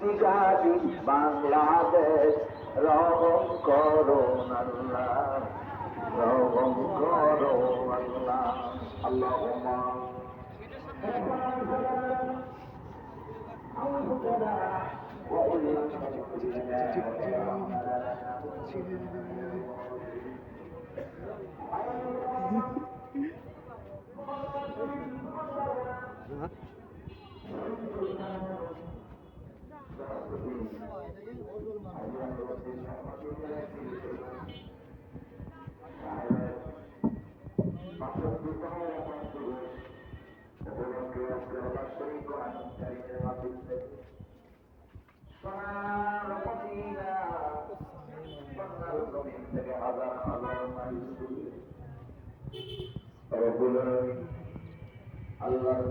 মৃত্তিকাটি বাংলাদেশ রহম করো আল্লাহ, রহম করো আল্লাহ। আল্লাহুম্মা আল্লাহর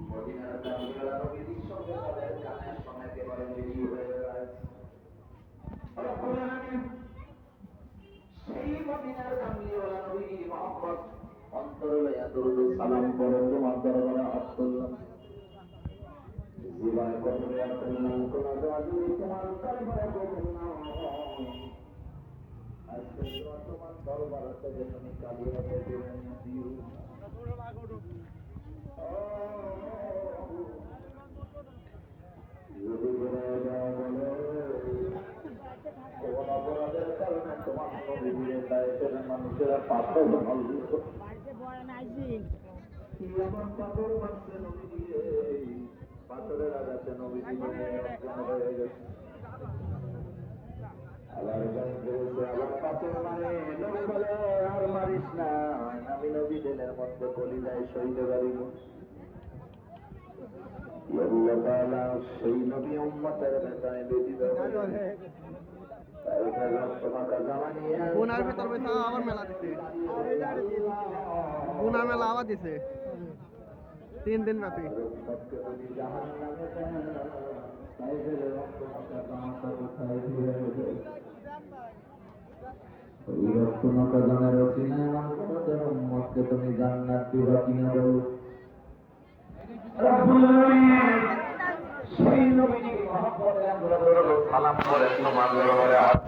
মদিনার কামিলা নবীর সঙ্গে তাদের গানের সময় একেবারে মিলিয়ে হয়ে যায়। সেই মদিনার কামিলা নবীর মহব্বত অন্তরে লইয়া দরুদ সালাম পড়ে তোমার দরবারে হাত তুললাম, জীবনে কখনো করলাম কোন রাজু তোমার দরবারে করলাম। আজকে তোমার দরবার থেকে তুমি কালিয়া দিও। মানুষেরা পাথর পাথরের আঘাতে নবী হয়ে গেছে। আবার পাথর মানে নবী বলে আর মারিস না, আমি নবী দিনের মধ্যে কলিজায় সইতে পারিব। সেই নবী উম্মতের নেতায় ব্যতীত গুনার ভেতর আবার মেলা দিছে, গুনার মেলা আবার দিছে 3 দিন ব্যাপী। তুমি জান্নাত দিবা কিনা বলো। সেই নবীর মহব্বতে আমরা সালাম করে তোমার দরবারে হাত